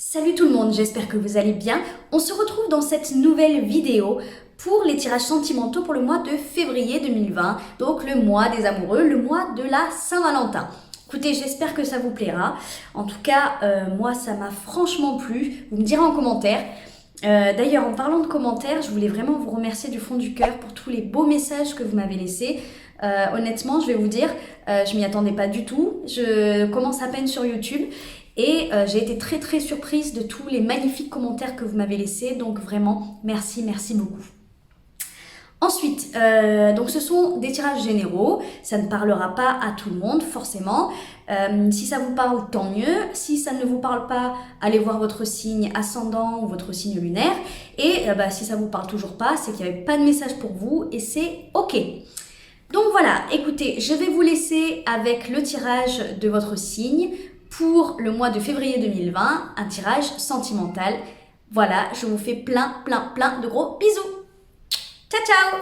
Salut tout le monde, j'espère que vous allez bien. On se retrouve dans cette nouvelle vidéo pour les tirages sentimentaux pour le mois de février 2020, donc le mois des amoureux, le mois de la Saint-Valentin. Écoutez, j'espère que ça vous plaira. En tout cas, moi, ça m'a franchement plu. Vous me direz en commentaire. D'ailleurs, en parlant de commentaires, je voulais vraiment vous remercier du fond du cœur pour tous les beaux messages que vous m'avez laissés. Honnêtement, je vais vous dire, je m'y attendais pas du tout. Je commence à peine sur YouTube et j'ai été très très surprise de tous les magnifiques commentaires que vous m'avez laissés. Donc vraiment, merci, merci beaucoup. Ensuite, donc ce sont des tirages généraux, ça ne parlera pas à tout le monde forcément. Si ça vous parle, tant mieux. Si ça ne vous parle pas, allez voir votre signe ascendant ou votre signe lunaire. Et si ça vous parle toujours pas, c'est qu'il n'y avait pas de message pour vous et c'est ok. Donc voilà, écoutez, je vais vous laisser avec le tirage de votre signe pour le mois de février 2020, un tirage sentimental. Voilà, je vous fais plein de gros bisous. Ciao, ciao!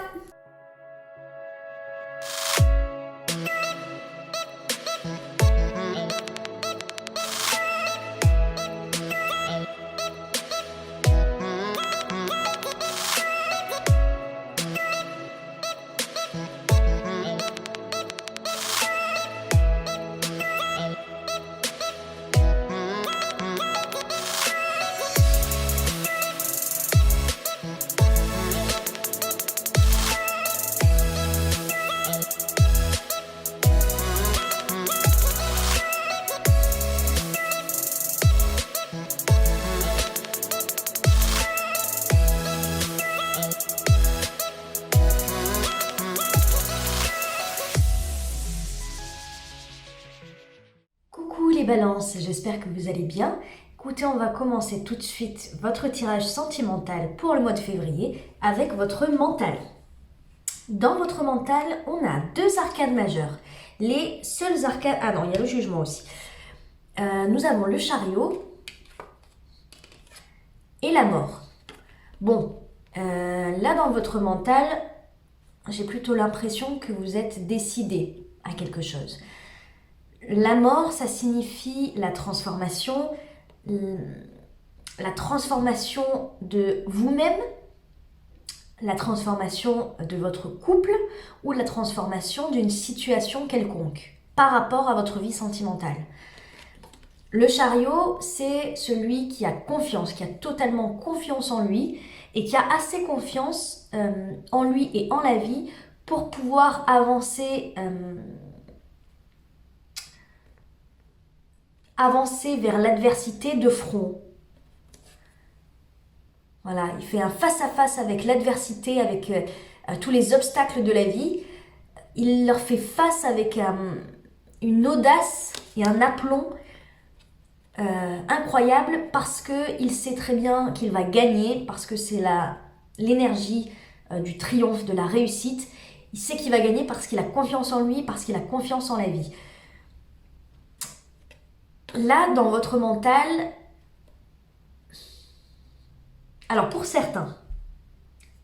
Coucou les balances, j'espère que vous allez bien. Écoutez, on va commencer tout de suite votre tirage sentimental pour le mois de février avec votre mental. Dans votre mental, on a deux arcades majeures. Les seules arcades... Ah non, il y a le jugement aussi. Nous avons le chariot et la mort. Bon, là dans votre mental, j'ai plutôt l'impression que vous êtes décidé à quelque chose. La mort, ça signifie la transformation de vous-même, la transformation de votre couple ou la transformation d'une situation quelconque par rapport à votre vie sentimentale. Le chariot, c'est celui qui a confiance, qui a totalement confiance en lui et qui a assez confiance en lui et en la vie pour pouvoir avancer vers l'adversité de front. Voilà, il fait un face-à-face avec l'adversité, avec tous les obstacles de la vie. Il leur fait face avec une audace et un aplomb incroyable parce qu'il sait très bien qu'il va gagner, parce que c'est l'énergie du triomphe, de la réussite. Il sait qu'il va gagner parce qu'il a confiance en lui, parce qu'il a confiance en la vie. Là, dans votre mental, alors pour certains,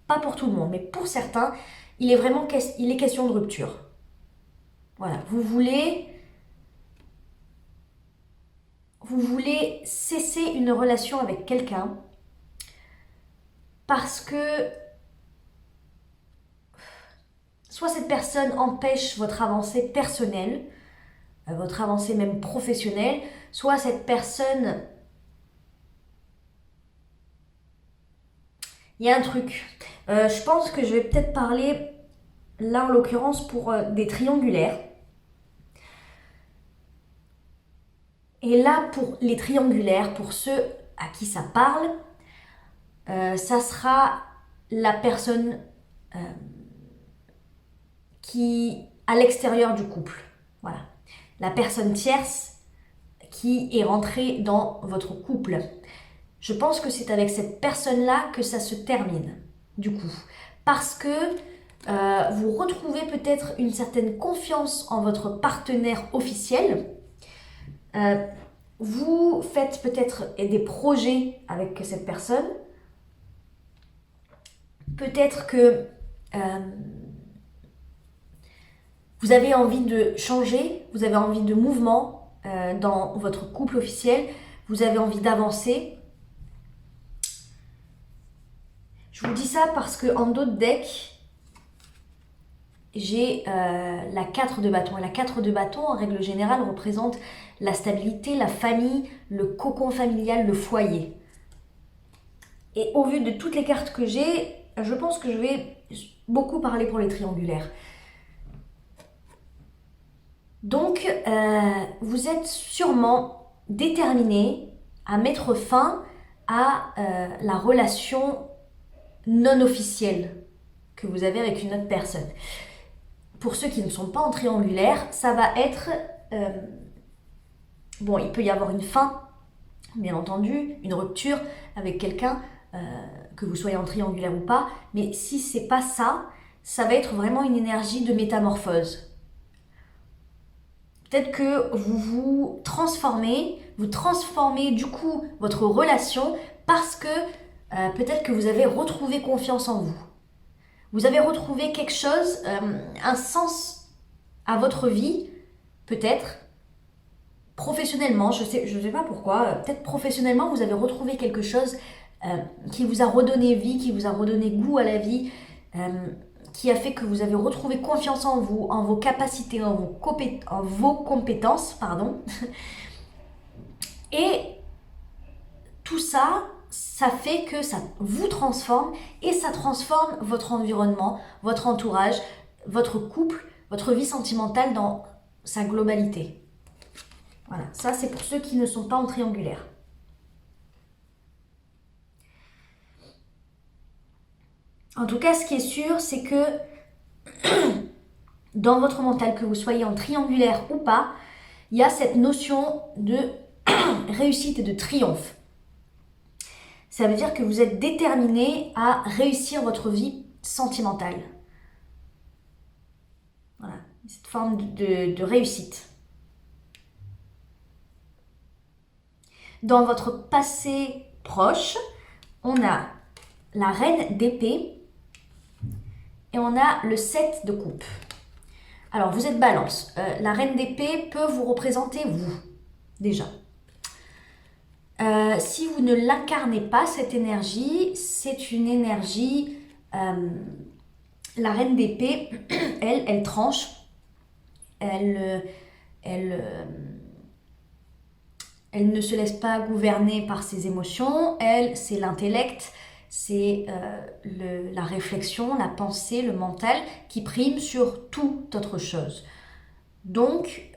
pas pour tout le monde, mais pour certains, il est question de rupture. Voilà, vous voulez cesser une relation avec quelqu'un parce que soit cette personne empêche votre avancée personnelle, votre avancée même professionnelle, soit cette personne... Il y a un truc. Je pense que je vais peut-être parler, là en l'occurrence, pour des triangulaires. Et là, pour les triangulaires, pour ceux à qui ça parle, ça sera la personne qui à l'extérieur du couple. Voilà. La personne tierce qui est rentrée dans votre couple. Je pense que c'est avec cette personne-là que ça se termine, du coup. Parce que vous retrouvez peut-être une certaine confiance en votre partenaire officiel. Vous faites peut-être des projets avec cette personne. Peut-être que vous avez envie de changer, vous avez envie de mouvement dans votre couple officiel. vous avez envie d'avancer. Je vous dis ça parce qu'en dos de deck, j'ai la 4 de bâton. Et la 4 de bâton, en règle générale, représente la stabilité, la famille, le cocon familial, le foyer. Et au vu de toutes les cartes que j'ai, je pense que je vais beaucoup parler pour les triangulaires. Donc, vous êtes sûrement déterminé à mettre fin à la relation non officielle que vous avez avec une autre personne. Pour ceux qui ne sont pas en triangulaire, ça va être... bon, il peut y avoir une fin, bien entendu, une rupture avec quelqu'un, que vous soyez en triangulaire ou pas, mais si c'est pas ça, ça va être vraiment une énergie de métamorphose. Peut-être que vous transformez du coup votre relation parce que peut-être que vous avez retrouvé confiance en vous. Vous avez retrouvé quelque chose, un sens à votre vie, peut-être. Professionnellement, je sais pas pourquoi, peut-être professionnellement vous avez retrouvé quelque chose qui vous a redonné vie, qui vous a redonné goût à la vie, qui a fait que vous avez retrouvé confiance en vous, en vos capacités, en vos compétences, pardon. Et tout ça, ça fait que ça vous transforme et ça transforme votre environnement, votre entourage, votre couple, votre vie sentimentale dans sa globalité. Voilà, ça c'est pour ceux qui ne sont pas en triangulaire. En tout cas, ce qui est sûr, c'est que dans votre mental, que vous soyez en triangulaire ou pas, il y a cette notion de réussite et de triomphe. Ça veut dire que vous êtes déterminé à réussir votre vie sentimentale. Voilà, cette forme de réussite. Dans votre passé proche, on a la reine d'épée et on a le 7 de coupe. Alors, vous êtes balance. La reine d'épée peut vous représenter vous, déjà. Si vous ne l'incarnez pas, cette énergie, c'est une énergie... la reine d'épée, elle tranche. Elle ne se laisse pas gouverner par ses émotions. Elle, c'est l'intellect, c'est la réflexion, la pensée, le mental qui prime sur toute autre chose. Donc,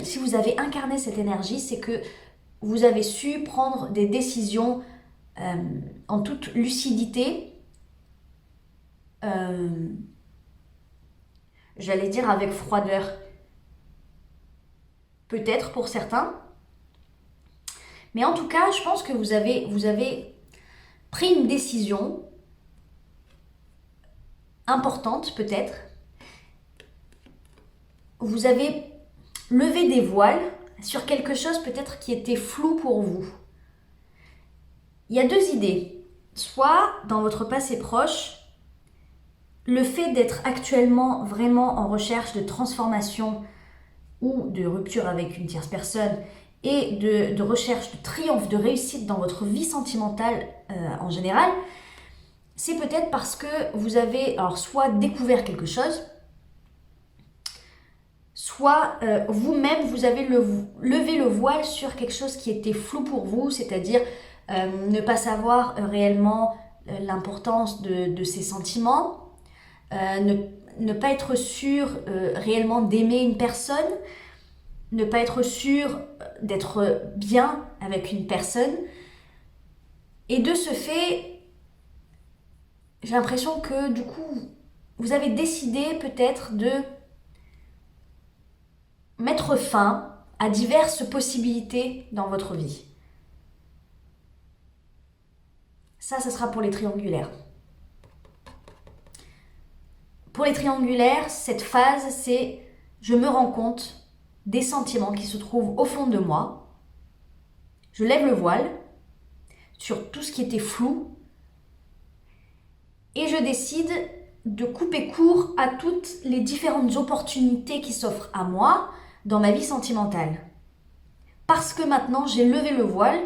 si vous avez incarné cette énergie, c'est que vous avez su prendre des décisions en toute lucidité, j'allais dire avec froideur. Peut-être pour certains. Mais en tout cas, je pense que vous avez pris une décision importante peut-être. Vous avez levé des voiles sur quelque chose peut-être qui était flou pour vous. Il y a deux idées. Soit dans votre passé proche, le fait d'être actuellement vraiment en recherche de transformation ou de rupture avec une tierce personne et de recherche de triomphe, de réussite dans votre vie sentimentale en général, c'est peut-être parce que vous avez alors soit découvert quelque chose, soit vous-même vous avez levé le voile sur quelque chose qui était flou pour vous, c'est-à-dire ne pas savoir réellement l'importance de ses sentiments, ne pas être sûr réellement d'aimer une personne, ne pas être sûr d'être bien avec une personne. Et de ce fait, j'ai l'impression que du coup, vous avez décidé peut-être de mettre fin à diverses possibilités dans votre vie. Ça sera pour les triangulaires. Pour les triangulaires, cette phase, c'est je me rends compte des sentiments qui se trouvent au fond de moi. Je lève le voile sur tout ce qui était flou et je décide de couper court à toutes les différentes opportunités qui s'offrent à moi dans ma vie sentimentale. parce que maintenant j'ai levé le voile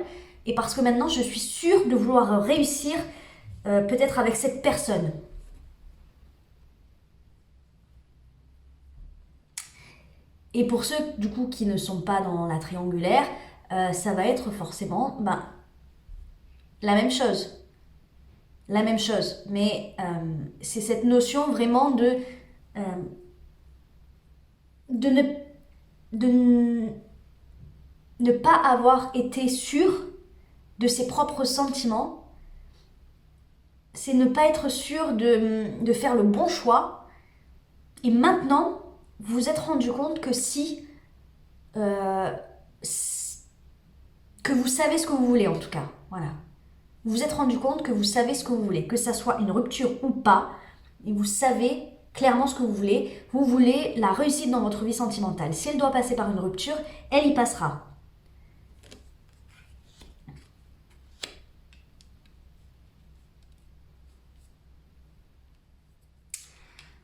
et parce que maintenant je suis sûre de vouloir réussir peut-être avec cette personne. Et pour ceux du coup qui ne sont pas dans la triangulaire, ça va être forcément la même chose. La même chose. Mais c'est cette notion vraiment de ne pas avoir été sûr de ses propres sentiments. C'est ne pas être sûr de faire le bon choix. Et maintenant, vous vous êtes rendu compte que que vous savez ce que vous voulez en tout cas. Voilà. Vous vous êtes rendu compte que vous savez ce que vous voulez, que ça soit une rupture ou pas, et vous savez clairement ce que vous voulez. Vous voulez la réussite dans votre vie sentimentale. Si elle doit passer par une rupture, elle y passera.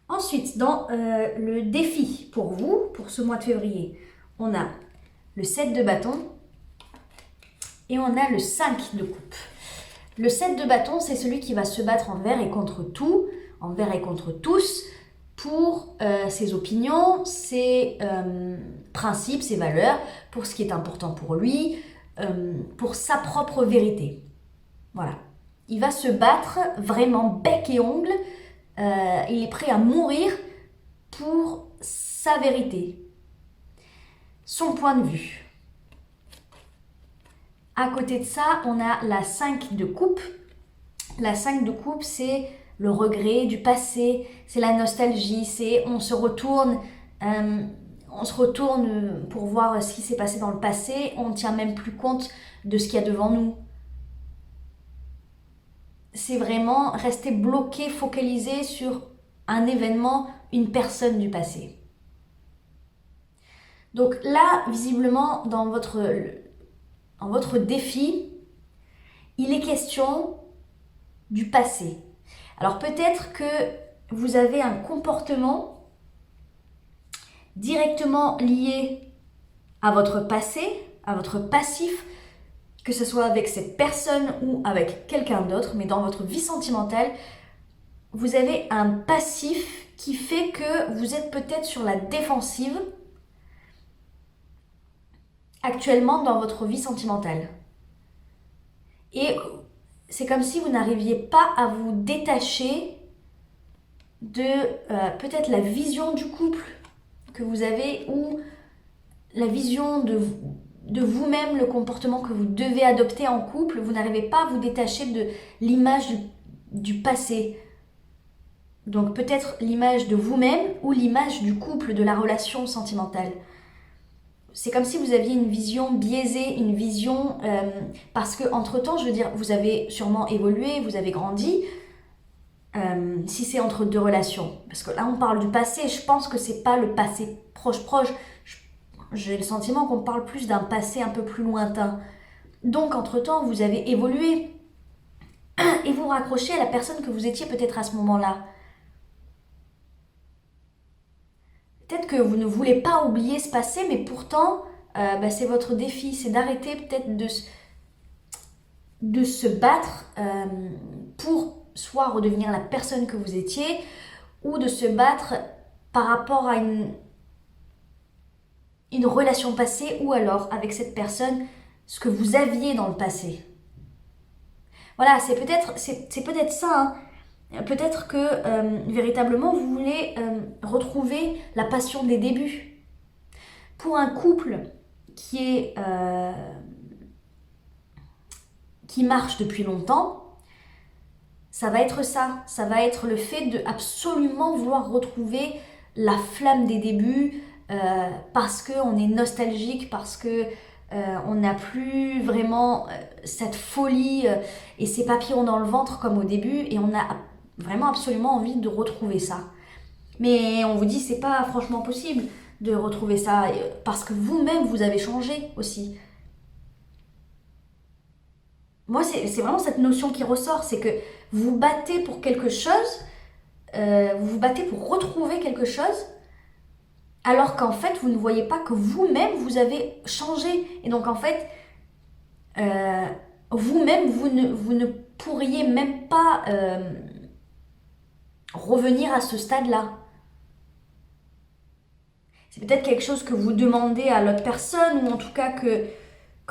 Ensuite, dans le défi pour vous, pour ce mois de février, on a le 7 de bâton et on a le 5 de coupe. Le 7 de bâton, c'est celui qui va se battre envers et contre tout, envers et contre tous, pour ses opinions, ses principes, ses valeurs, pour ce qui est important pour lui, pour sa propre vérité. Voilà. Il va se battre vraiment bec et ongle. Il est prêt à mourir pour sa vérité, son point de vue. À côté de ça, on a la 5 de coupe. La 5 de coupe, c'est le regret du passé, c'est la nostalgie, c'est on se retourne pour voir ce qui s'est passé dans le passé, on ne tient même plus compte de ce qu'il y a devant nous. C'est vraiment rester bloqué, focalisé sur un événement, une personne du passé. Donc là, visiblement, dans votre défi, il est question du passé. Alors peut-être que vous avez un comportement directement lié à votre passé, à votre passif, que ce soit avec cette personne ou avec quelqu'un d'autre, mais dans votre vie sentimentale, vous avez un passif qui fait que vous êtes peut-être sur la défensive actuellement dans votre vie sentimentale. Et c'est comme si vous n'arriviez pas à vous détacher de peut-être la vision du couple que vous avez ou la vision de vous-même, le comportement que vous devez adopter en couple. Vous n'arrivez pas à vous détacher de l'image du passé. Donc peut-être l'image de vous-même ou l'image du couple, de la relation sentimentale. C'est comme si vous aviez une vision biaisée, une vision... parce que entre-temps, je veux dire, vous avez sûrement évolué, vous avez grandi, si c'est entre deux relations. Parce que là, on parle du passé, je pense que c'est pas le passé proche. J'ai le sentiment qu'on parle plus d'un passé un peu plus lointain. Donc, entre-temps, vous avez évolué et vous raccrochez à la personne que vous étiez peut-être à ce moment-là. Peut-être que vous ne voulez pas oublier ce passé, mais pourtant, c'est votre défi. C'est d'arrêter peut-être de se battre pour soit redevenir la personne que vous étiez, ou de se battre par rapport à une relation passée, ou alors avec cette personne, ce que vous aviez dans le passé. Voilà, c'est peut-être ça, hein. Peut-être que véritablement vous voulez retrouver la passion des débuts. Pour un couple qui marche depuis longtemps, ça va être ça. Ça va être le fait de absolument vouloir retrouver la flamme des débuts parce qu'on est nostalgique, parce que on n'a plus vraiment cette folie et ces papillons dans le ventre comme au début, et on a vraiment absolument envie de retrouver ça. Mais on vous dit c'est pas franchement possible de retrouver ça parce que vous-même vous avez changé aussi. Moi c'est vraiment cette notion qui ressort, c'est que vous vous battez pour quelque chose, vous vous battez pour retrouver quelque chose, alors qu'en fait, vous ne voyez pas que vous-même, vous avez changé. Et donc, en fait, vous-même, vous ne pourriez même pas revenir à ce stade-là. C'est peut-être quelque chose que vous demandez à l'autre personne, ou en tout cas que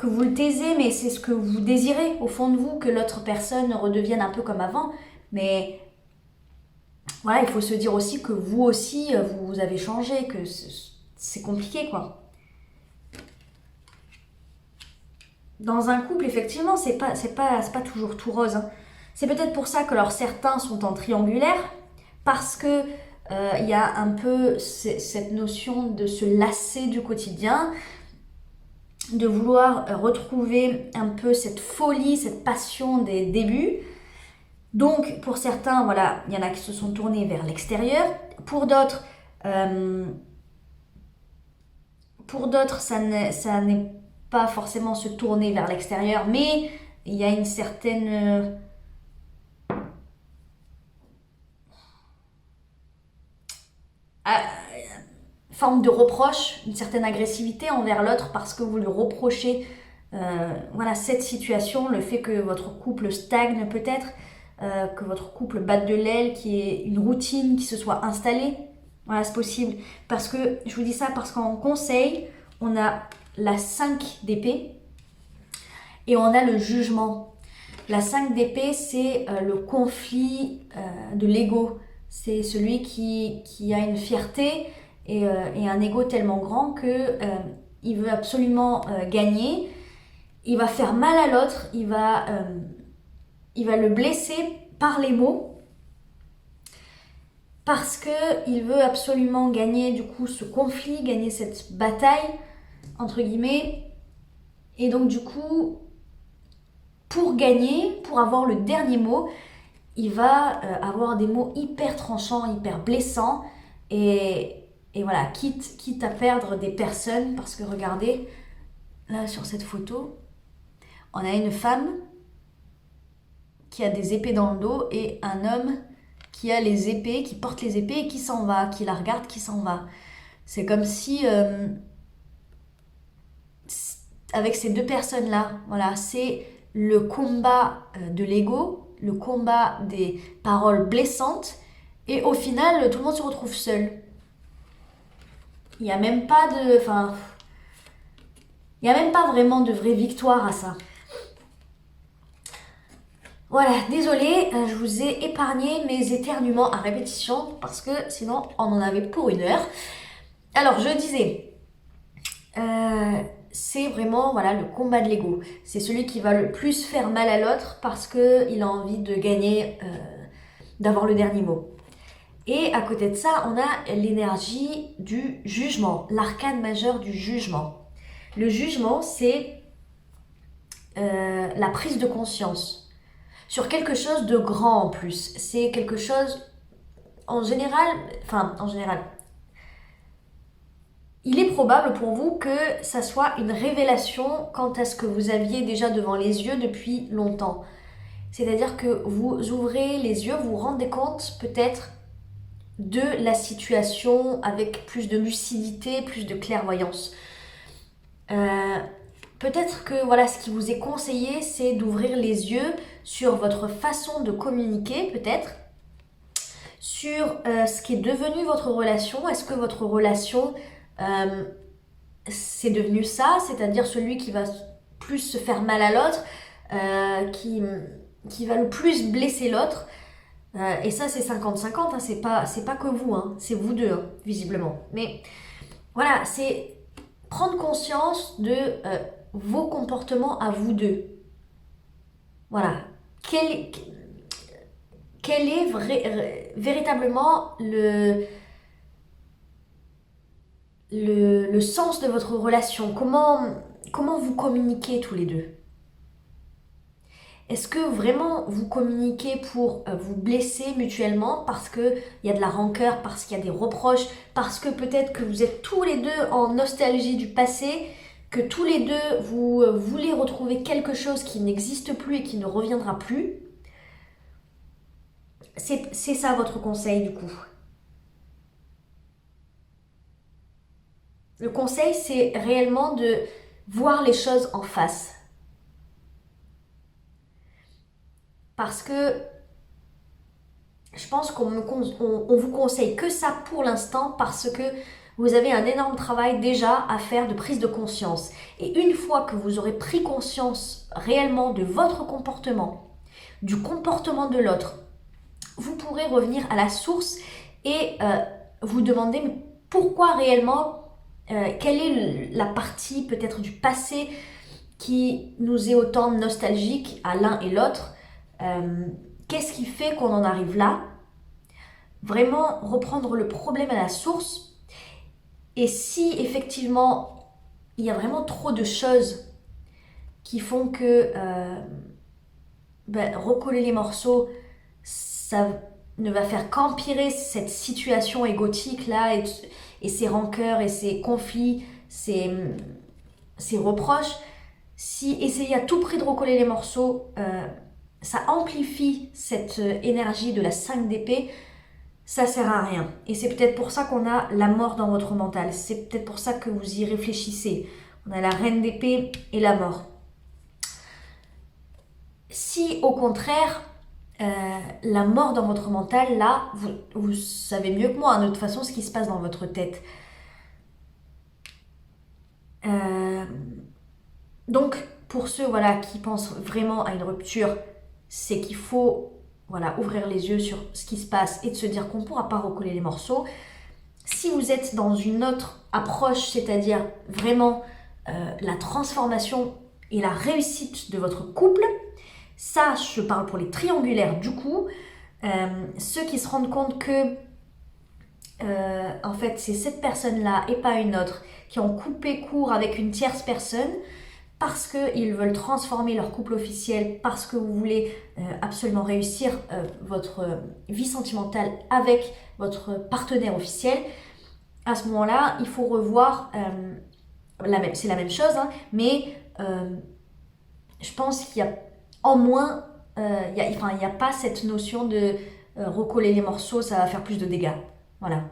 vous le taisez, mais c'est ce que vous désirez au fond de vous, que l'autre personne redevienne un peu comme avant. Mais voilà, il faut se dire aussi que vous aussi, vous avez changé, que c'est compliqué, quoi. Dans un couple, effectivement, c'est pas toujours tout rose, hein. C'est peut-être pour ça que alors, certains sont en triangulaire, parce que il y a un peu cette notion de se lasser du quotidien, de vouloir retrouver un peu cette folie, cette passion des débuts. Donc, pour certains, voilà, il y en a qui se sont tournés vers l'extérieur. Euh, pour d'autres, ça n'est pas forcément se tourner vers l'extérieur, mais il y a une certaine forme de reproche, une certaine agressivité envers l'autre parce que vous lui reprochez voilà, cette situation, le fait que votre couple stagne peut-être, que votre couple batte de l'aile, qu'il y ait une routine qui se soit installée. Voilà, c'est possible. Parce que, je vous dis ça parce qu'en conseil, on a la 5 d'épée et on a le jugement. La 5 d'épée, c'est le conflit de l'ego. C'est celui qui a une fierté et un ego tellement grand que il veut absolument gagner. Il va faire mal à l'autre, il va le blesser par les mots parce qu'il veut absolument gagner du coup ce conflit, gagner cette bataille entre guillemets. Et donc du coup, pour gagner, pour avoir le dernier mot, il va avoir des mots hyper tranchants, hyper blessants et voilà, quitte à perdre des personnes parce que regardez, là sur cette photo, on a une femme qui a des épées dans le dos et un homme qui a les épées, qui porte les épées et qui s'en va, qui la regarde, qui s'en va. C'est comme si, avec ces deux personnes-là, voilà, c'est le combat de l'ego, le combat des paroles blessantes, et au final, tout le monde se retrouve seul. Il n'y a même pas de... Enfin, il n'y a même pas vraiment de vraie victoire à ça. Voilà, désolée, je vous ai épargné mes éternuements à répétition parce que sinon on en avait pour 1 heure. Alors je disais, c'est vraiment voilà, le combat de l'ego. C'est celui qui va le plus faire mal à l'autre parce qu'il a envie de gagner, d'avoir le dernier mot. Et à côté de ça, on a l'énergie du jugement, l'arcane majeur du jugement. Le jugement, c'est la prise de conscience sur quelque chose de grand en plus. C'est quelque chose, en général, il est probable pour vous que ça soit une révélation quant à ce que vous aviez déjà devant les yeux depuis longtemps. C'est-à-dire que vous ouvrez les yeux, vous vous rendez compte peut-être de la situation avec plus de lucidité, plus de clairvoyance. Peut-être que voilà, ce qui vous est conseillé, c'est d'ouvrir les yeux sur votre façon de communiquer, peut-être, sur ce qui est devenu votre relation. Est-ce que votre relation, c'est devenu ça, c'est-à-dire celui qui va plus se faire mal à l'autre, qui va le plus blesser l'autre. Et ça, c'est 50-50, hein, c'est pas que vous, hein, c'est vous deux, hein, visiblement. Mais voilà, c'est prendre conscience de vos comportements à vous deux. Voilà. Quel est véritablement le sens de votre relation? Comment vous communiquez tous les deux? Est-ce que vraiment vous communiquez pour vous blesser mutuellement parce qu'il y a de la rancœur, parce qu'il y a des reproches, parce que peut-être que vous êtes tous les deux en nostalgie du passé, que tous les deux vous voulez retrouver quelque chose qui n'existe plus et qui ne reviendra plus? C'est ça votre conseil du coup. Le conseil, c'est réellement de voir les choses en face. Parce que je pense on vous conseille que ça pour l'instant parce que vous avez un énorme travail déjà à faire de prise de conscience. Et une fois que vous aurez pris conscience réellement de votre comportement, du comportement de l'autre, vous pourrez revenir à la source et vous demander pourquoi réellement, quelle est la partie peut-être du passé qui nous est autant nostalgique à l'un et l'autre. Qu'est-ce qui fait qu'on en arrive là? Vraiment reprendre le problème à la source. Et si effectivement il y a vraiment trop de choses qui font que recoller les morceaux, ça ne va faire qu'empirer cette situation égotique là et ces rancœurs et ces conflits, ces reproches. Si essayer à tout prix de recoller les morceaux, ça amplifie cette énergie de la 5 d'épée, ça sert à rien. Et c'est peut-être pour ça qu'on a la mort dans votre mental. C'est peut-être pour ça que vous y réfléchissez. On a la reine d'épée et la mort. Si au contraire, la mort dans votre mental, là, vous savez mieux que moi, hein, de toute façon, ce qui se passe dans votre tête. Donc, pour ceux qui pensent vraiment à une rupture, c'est qu'il faut ouvrir les yeux sur ce qui se passe et de se dire qu'on ne pourra pas recoller les morceaux. Si vous êtes dans une autre approche, c'est-à-dire vraiment la transformation et la réussite de votre couple, ça, je parle pour les triangulaires du coup, ceux qui se rendent compte que en fait c'est cette personne-là et pas une autre qui ont coupé court avec une tierce personne parce qu'ils veulent transformer leur couple officiel, parce que vous voulez absolument réussir votre vie sentimentale avec votre partenaire officiel, à ce moment-là, il faut revoir, c'est la même chose, hein, mais je pense qu'il y a en moins, il n'y a pas cette notion de recoller les morceaux, ça va faire plus de dégâts. Voilà.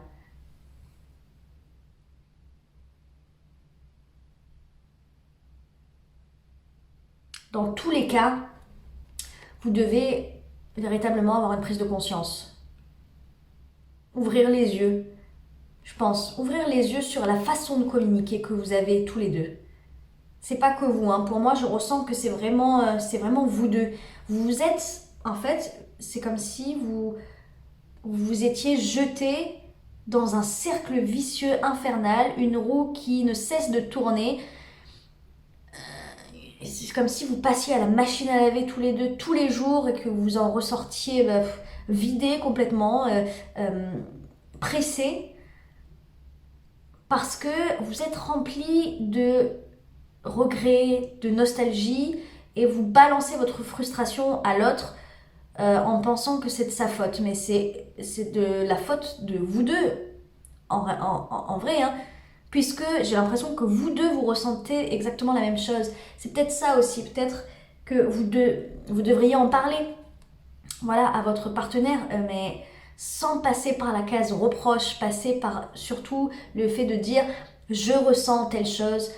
Dans tous les cas, vous devez véritablement avoir une prise de conscience. Ouvrir les yeux, je pense. Ouvrir les yeux sur la façon de communiquer que vous avez tous les deux. C'est pas que vous, hein. Pour moi, je ressens que c'est vraiment vous deux. Vous êtes, en fait, c'est comme si vous étiez jetés dans un cercle vicieux infernal, une roue qui ne cesse de tourner. C'est comme si vous passiez à la machine à laver tous les deux, tous les jours, et que vous en ressortiez vidé complètement, pressé, parce que vous êtes rempli de regrets, de nostalgie, et vous balancez votre frustration à l'autre en pensant que c'est de sa faute. Mais c'est de la faute de vous deux, en vrai, hein. Puisque j'ai l'impression que vous deux, vous ressentez exactement la même chose. C'est peut-être ça aussi, peut-être que vous devriez en parler à votre partenaire, mais sans passer par la case reproche, passer par surtout le fait de dire « je ressens telle chose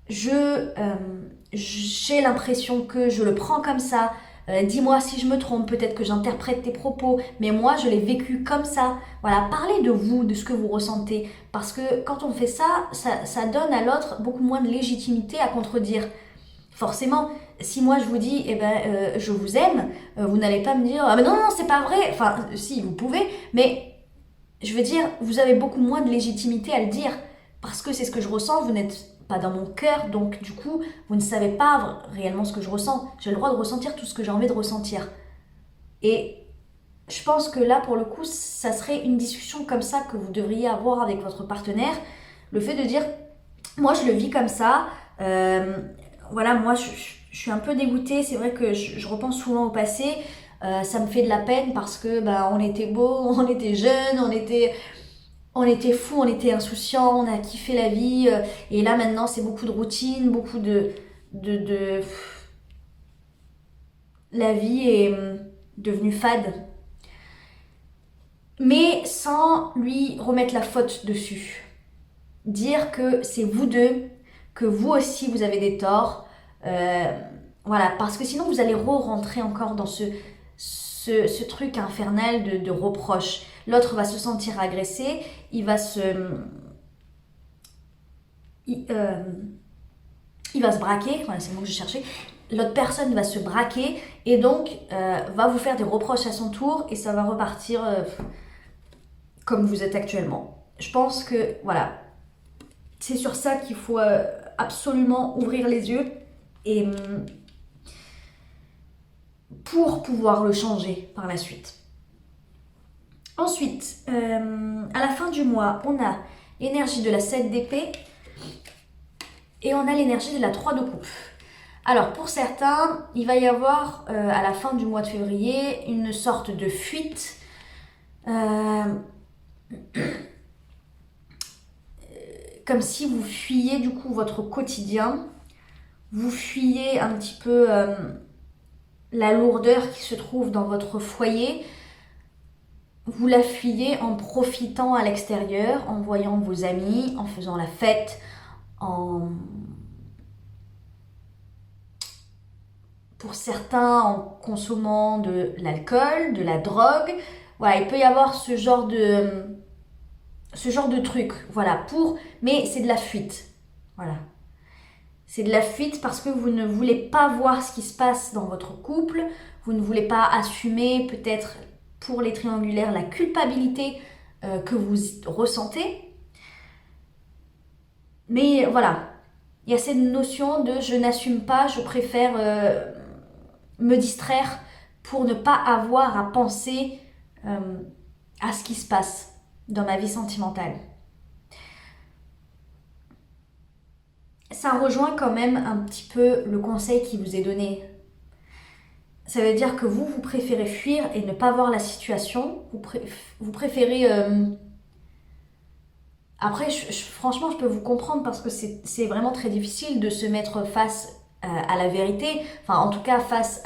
j'ai l'impression que je le prends comme ça, dis-moi si je me trompe, peut-être que j'interprète tes propos, mais moi je l'ai vécu comme ça. » Voilà, parlez de vous, de ce que vous ressentez, parce que quand on fait ça, ça donne à l'autre beaucoup moins de légitimité à contredire. Forcément, si moi je vous dis je vous aime, vous n'allez pas me dire ah mais non, c'est pas vrai. Enfin, si, vous pouvez, mais je veux dire, vous avez beaucoup moins de légitimité à le dire, parce que c'est ce que je ressens, vous n'êtes pas dans mon cœur, donc du coup, vous ne savez pas réellement ce que je ressens. J'ai le droit de ressentir tout ce que j'ai envie de ressentir. Et je pense que là, pour le coup, ça serait une discussion comme ça que vous devriez avoir avec votre partenaire. Le fait de dire, moi je le vis comme ça, moi je suis un peu dégoûtée, c'est vrai que je repense souvent au passé, ça me fait de la peine parce que on était beaux, on était jeunes, on était fous, on était insouciants, on a kiffé la vie, et là maintenant c'est beaucoup de routine, beaucoup de la vie est devenue fade. Mais sans lui remettre la faute dessus. dire que c'est vous deux, que vous aussi vous avez des torts. Voilà, parce que sinon vous allez rentrer encore dans ce truc infernal de reproche. L'autre va se sentir agressé, il va il va se braquer, voilà, c'est le mot que je cherchais. L'autre personne va se braquer et donc va vous faire des reproches à son tour et ça va repartir comme vous êtes actuellement. Je pense que voilà, c'est sur ça qu'il faut absolument ouvrir les yeux et pour pouvoir le changer par la suite. Ensuite, à la fin du mois, on a l'énergie de la 7 d'épée et on a l'énergie de la 3 de coupe. Alors pour certains, il va y avoir à la fin du mois de février une sorte de fuite. Comme si vous fuyiez du coup votre quotidien, vous fuyez un petit peu la lourdeur qui se trouve dans votre foyer, vous la fuyez en profitant à l'extérieur, en voyant vos amis, en faisant la fête, pour certains en consommant de l'alcool, de la drogue. Voilà, il peut y avoir ce genre de truc, voilà, mais c'est de la fuite, voilà. C'est de la fuite parce que vous ne voulez pas voir ce qui se passe dans votre couple, vous ne voulez pas assumer peut-être pour les triangulaires la culpabilité que vous ressentez. Mais voilà, il y a cette notion de je n'assume pas, je préfère me distraire pour ne pas avoir à penser à ce qui se passe dans ma vie sentimentale. Ça rejoint quand même un petit peu le conseil qui vous est donné. Ça veut dire que vous préférez fuir et ne pas voir la situation. Vous préférez... Après, franchement, je peux vous comprendre parce que c'est vraiment très difficile de se mettre face à la vérité. Enfin, en tout cas, face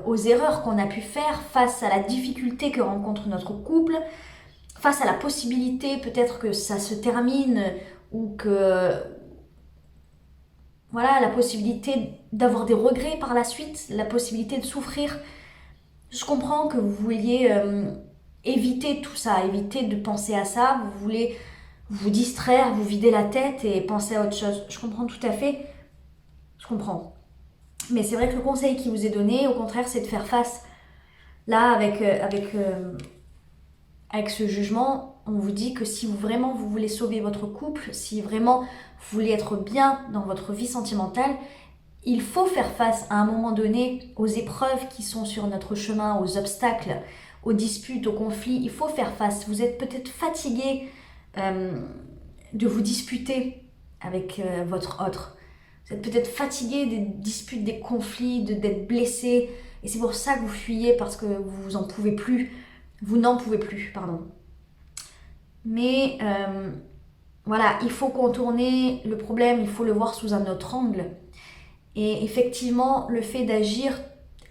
aux erreurs qu'on a pu faire, face à la difficulté que rencontre notre couple, face à la possibilité peut-être que ça se termine ou que voilà, la possibilité d'avoir des regrets par la suite, la possibilité de souffrir. Je comprends que vous vouliez éviter tout ça, éviter de penser à ça, vous voulez vous distraire, vous vider la tête et penser à autre chose. Je comprends tout à fait, je comprends. Mais c'est vrai que le conseil qui vous est donné, au contraire, c'est de faire face là avec ce jugement. On vous dit que si vraiment vous voulez sauver votre couple, si vraiment vous voulez être bien dans votre vie sentimentale, il faut faire face à un moment donné aux épreuves qui sont sur notre chemin, aux obstacles, aux disputes, aux conflits. Il faut faire face. Vous êtes peut-être fatigué de vous disputer avec votre autre. Vous êtes peut-être fatigué des disputes, des conflits, d'être blessé. Et c'est pour ça que vous fuyez parce que vous en pouvez plus. Vous n'en pouvez plus, pardon. Mais voilà, il faut contourner le problème, il faut le voir sous un autre angle. Et effectivement, le fait d'agir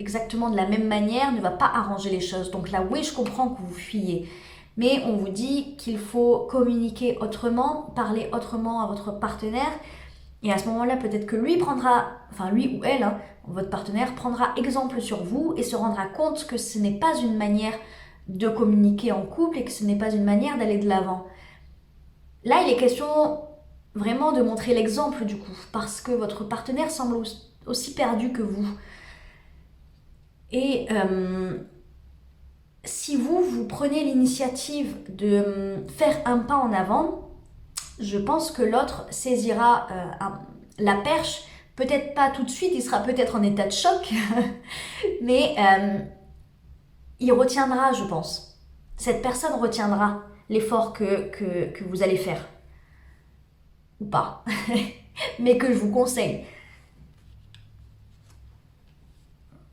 exactement de la même manière ne va pas arranger les choses. Donc là, oui, je comprends que vous fuyez. Mais on vous dit qu'il faut communiquer autrement, parler autrement à votre partenaire. Et à ce moment-là, peut-être que lui ou elle, hein, votre partenaire, prendra exemple sur vous et se rendra compte que ce n'est pas une manière de communiquer en couple et que ce n'est pas une manière d'aller de l'avant. Là, il est question vraiment de montrer l'exemple du coup, parce que votre partenaire semble aussi perdu que vous. Et si vous prenez l'initiative de faire un pas en avant, je pense que l'autre saisira la perche, peut-être pas tout de suite, il sera peut-être en état de choc, mais il retiendra, je pense. Cette personne retiendra l'effort que vous allez faire. Ou pas, mais que je vous conseille.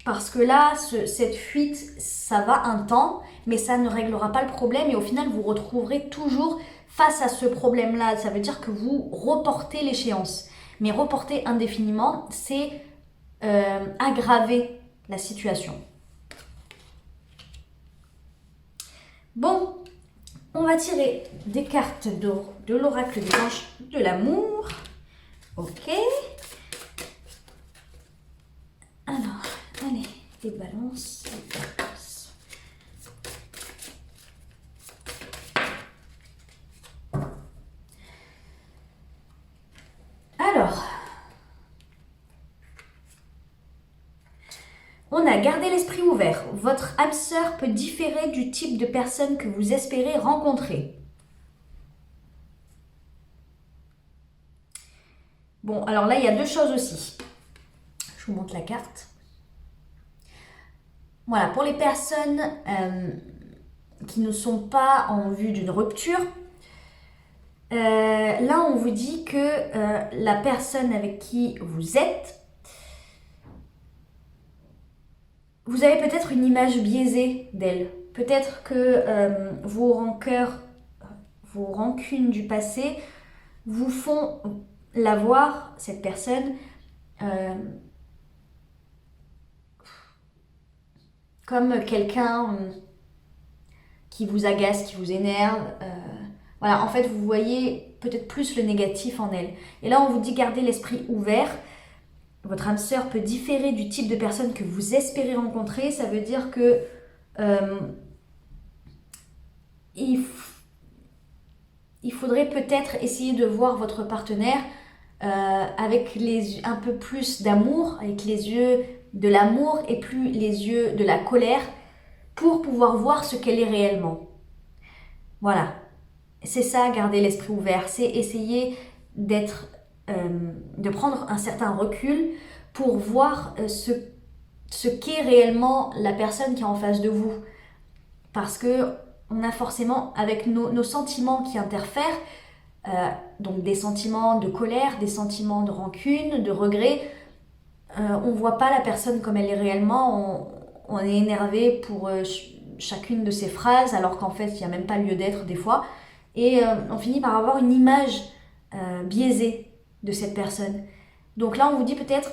Parce que là, cette fuite, ça va un temps, mais ça ne réglera pas le problème et au final, vous retrouverez toujours face à ce problème-là. Ça veut dire que vous reportez l'échéance. Mais reporter indéfiniment, c'est aggraver la situation. Bon, On va tirer des cartes de l'oracle des anges de l'amour. Ok. Alors, allez, les balances. Alors, on a gardé l'esprit ouvert. Votre âme sœur peut différer du type de personne que vous espérez rencontrer. Bon, alors là, il y a deux choses aussi. Je vous montre la carte. Voilà, pour les personnes qui ne sont pas en vue d'une rupture, là, on vous dit que la personne avec qui vous êtes, vous avez peut-être une image biaisée d'elle. Peut-être que vos rancœurs, vos rancunes du passé vous font la voir, cette personne, comme quelqu'un qui vous agace, qui vous énerve. Voilà, en fait, vous voyez peut-être plus le négatif en elle. Et là, on vous dit garder l'esprit ouvert. Votre âme sœur peut différer du type de personne que vous espérez rencontrer. Ça veut dire que il faudrait peut-être essayer de voir votre partenaire avec un peu plus d'amour, avec les yeux de l'amour et plus les yeux de la colère, pour pouvoir voir ce qu'elle est réellement. Voilà, c'est ça, garder l'esprit ouvert, c'est essayer de prendre un certain recul pour voir ce qu'est réellement la personne qui est en face de vous. Parce que on a forcément, avec nos sentiments qui interfèrent, donc des sentiments de colère, des sentiments de rancune, de regret, on ne voit pas la personne comme elle est réellement, on est énervé pour chacune de ses phrases, alors qu'en fait, il n'y a même pas lieu d'être des fois. Et on finit par avoir une image biaisée de cette personne. Donc là, on vous dit peut-être,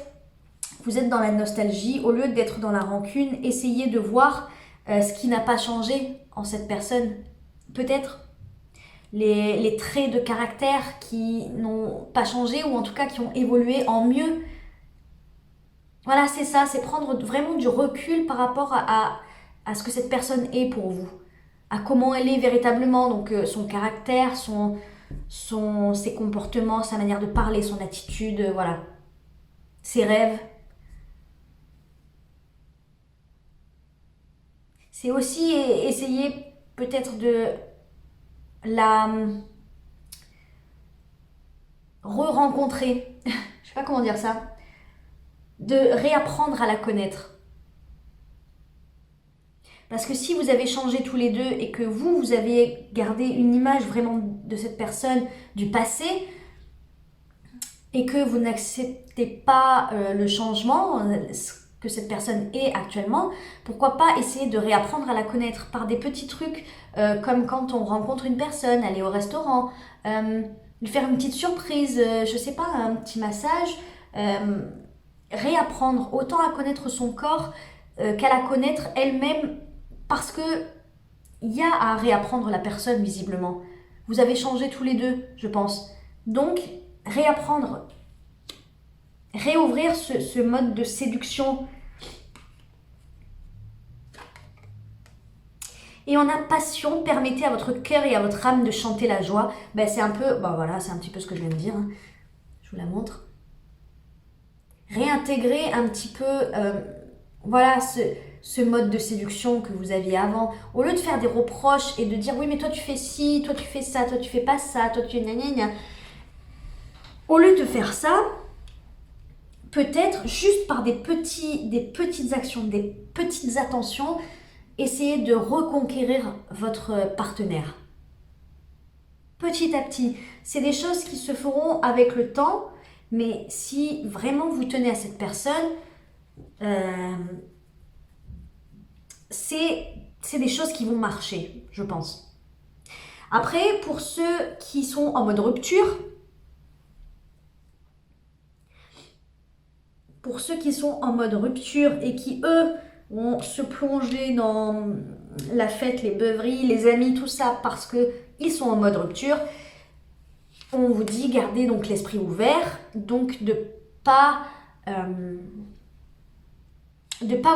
vous êtes dans la nostalgie, au lieu d'être dans la rancune, essayez de voir ce qui n'a pas changé en cette personne. Peut-être les traits de caractère qui n'ont pas changé, ou en tout cas qui ont évolué en mieux. Voilà, c'est ça, c'est prendre vraiment du recul par rapport à ce que cette personne est pour vous, à comment elle est véritablement, donc son caractère, ses comportements, sa manière de parler, son attitude, voilà, ses rêves. C'est aussi essayer peut-être de la re-rencontrer, je sais pas comment dire ça, de réapprendre à la connaître. Parce que si vous avez changé tous les deux et que vous avez gardé une image vraiment de cette personne du passé et que vous n'acceptez pas le changement, ce que cette personne est actuellement, pourquoi pas essayer de réapprendre à la connaître par des petits trucs comme quand on rencontre une personne, aller au restaurant, lui faire une petite surprise, je sais pas, un petit massage, réapprendre autant à connaître son corps qu'à la connaître elle-même, parce que il y a à réapprendre la personne visiblement. Vous avez changé tous les deux, je pense. Donc, réapprendre, réouvrir ce mode de séduction. Et en a passion, permettez à votre cœur et à votre âme de chanter la joie. Ben, c'est un peu, voilà, c'est un petit peu ce que je viens de dire. Hein. Je vous la montre. Réintégrer un petit peu, voilà, ce mode de séduction que vous aviez avant. Au lieu de faire des reproches et de dire oui mais toi tu fais ci, toi tu fais ça, toi tu fais pas ça, toi tu gna gna gna. Au lieu de faire ça, peut-être juste par des petites actions, des petites attentions, essayez de reconquérir votre partenaire. Petit à petit. C'est des choses qui se feront avec le temps, mais si vraiment vous tenez à cette personne, c'est des choses qui vont marcher, je pense. Après, pour ceux qui sont en mode rupture, et qui, eux, vont se plonger dans la fête, les beuveries, les amis, tout ça, parce qu'ils sont en mode rupture, on vous dit gardez donc l'esprit ouvert, donc de pas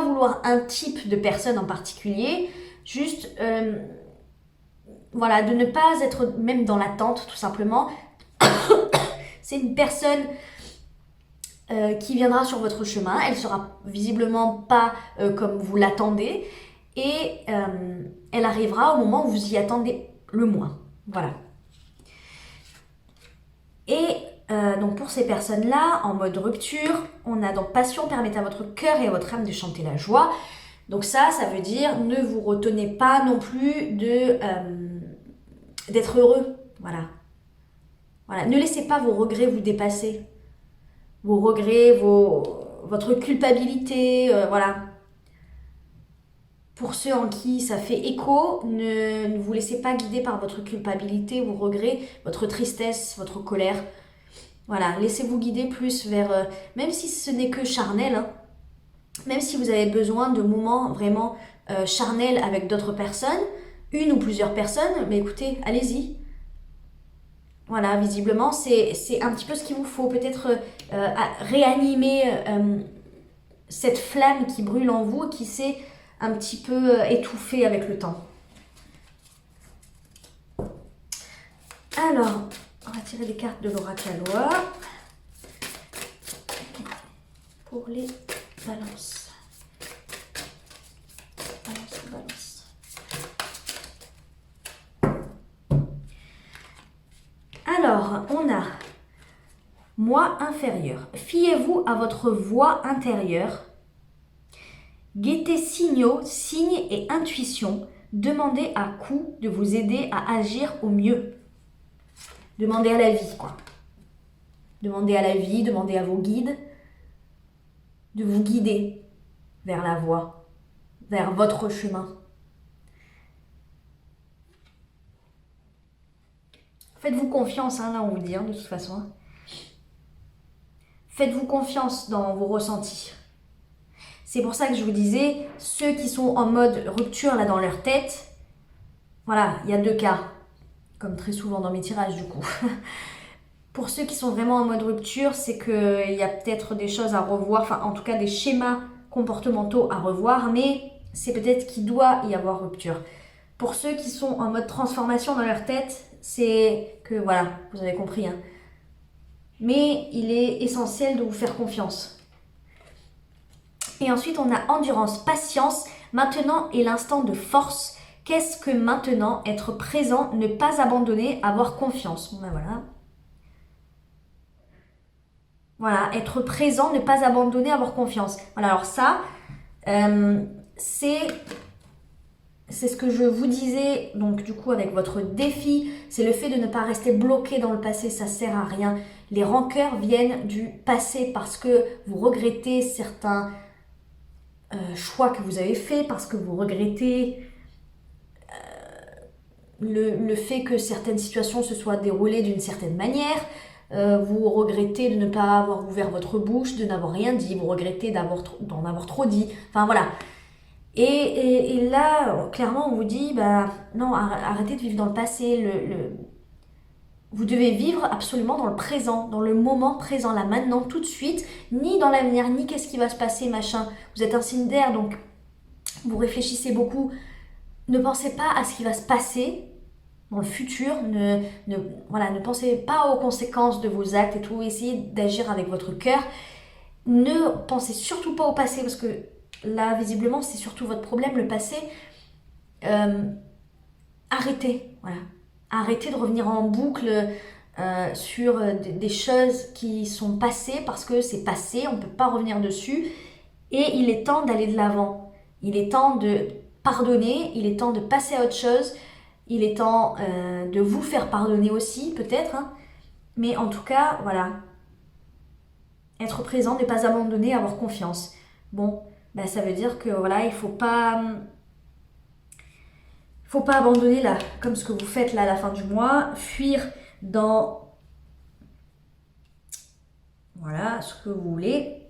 vouloir un type de personne en particulier, juste voilà, de ne pas être même dans l'attente tout simplement. C'est une personne qui viendra sur votre chemin, elle sera visiblement pas comme vous l'attendez et elle arrivera au moment où vous y attendez le moins. Voilà. Et donc pour ces personnes-là, en mode rupture, on a donc passion permet à votre cœur et à votre âme de chanter la joie. Donc ça veut dire ne vous retenez pas non plus d'être heureux. Voilà. Ne laissez pas vos regrets vous dépasser. Vos regrets, votre culpabilité, voilà. Pour ceux en qui ça fait écho, ne vous laissez pas guider par votre culpabilité, vos regrets, votre tristesse, votre colère. Voilà, laissez-vous guider plus vers, même si ce n'est que charnel, hein, même si vous avez besoin de moments vraiment charnels avec d'autres personnes, une ou plusieurs personnes, mais écoutez, allez-y. Voilà, visiblement, c'est un petit peu ce qu'il vous faut. Peut-être réanimer cette flamme qui brûle en vous et qui s'est un petit peu étouffée avec le temps. Alors, on va tirer des cartes de l'oracle à loi pour les balances. Balance. Alors, on a moi inférieur. Fiez-vous à votre voix intérieure. Guettez signaux, signes et intuitions. Demandez à coup de vous aider à agir au mieux. Demandez à la vie, quoi. Demandez à la vie, demandez à vos guides de vous guider vers la voie, vers votre chemin. Faites-vous confiance, hein, là on vous dit, hein, de toute façon. Faites-vous confiance dans vos ressentis. C'est pour ça que je vous disais, ceux qui sont en mode rupture là dans leur tête, voilà, il y a deux cas, comme très souvent dans mes tirages du coup. Pour ceux qui sont vraiment en mode rupture, c'est qu'il y a peut-être des choses à revoir, enfin en tout cas des schémas comportementaux à revoir, mais c'est peut-être qu'il doit y avoir rupture. Pour ceux qui sont en mode transformation dans leur tête, c'est que voilà, vous avez compris. Hein. Mais il est essentiel de vous faire confiance. Et ensuite, on a endurance, patience. Maintenant est l'instant de force. Qu'est-ce que maintenant? Être présent, ne pas abandonner, avoir confiance. Bon ben voilà. Voilà, être présent, ne pas abandonner, avoir confiance. Voilà, alors ça, c'est ce que je vous disais, donc du coup avec votre défi, c'est le fait de ne pas rester bloqué dans le passé, ça sert à rien. Les rancœurs viennent du passé parce que vous regrettez certains choix que vous avez faits, parce que vous regrettez le fait que certaines situations se soient déroulées d'une certaine manière. Vous regrettez de ne pas avoir ouvert votre bouche, de n'avoir rien dit, vous regrettez d'en avoir trop dit, enfin voilà. Et là, clairement, on vous dit, bah non, arrêtez de vivre dans le passé, vous devez vivre absolument dans le présent, dans le moment présent, là, maintenant, tout de suite, ni dans l'avenir, ni qu'est-ce qui va se passer, machin. Vous êtes un signe d'air, donc vous réfléchissez beaucoup. Ne pensez pas à ce qui va se passer dans le futur, ne pensez pas aux conséquences de vos actes et tout, essayez d'agir avec votre cœur. Ne pensez surtout pas au passé, parce que là, visiblement, c'est surtout votre problème, le passé. Arrêtez, voilà. Arrêtez de revenir en boucle sur des choses qui sont passées, parce que c'est passé, on ne peut pas revenir dessus. Et il est temps d'aller de l'avant. Il est temps de pardonner, il est temps de passer à autre chose. Il est temps de vous faire pardonner aussi, peut-être. Hein. Mais en tout cas, voilà. Être présent, ne pas abandonner, avoir confiance. Bon, bah, ça veut dire que voilà, il faut pas abandonner là, comme ce que vous faites là à la fin du mois, fuir dans voilà ce que vous voulez,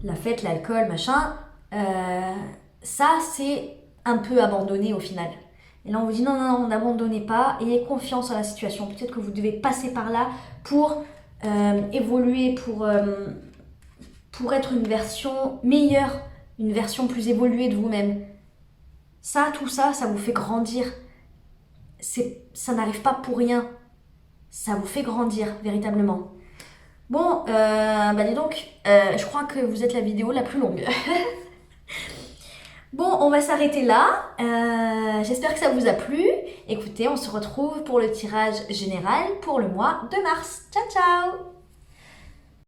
la fête, l'alcool, machin. Ça c'est un peu abandonné au final. Et là, on vous dit non, non, non, n'abandonnez pas, ayez confiance en la situation. Peut-être que vous devez passer par là pour évoluer, pour être une version meilleure, une version plus évoluée de vous-même. Ça, tout ça, ça vous fait grandir. Ça n'arrive pas pour rien. Ça vous fait grandir, véritablement. Bon, dis donc, je crois que vous êtes la vidéo la plus longue. Bon, on va s'arrêter là. J'espère que ça vous a plu. Écoutez, on se retrouve pour le tirage général pour le mois de mars. Ciao, ciao!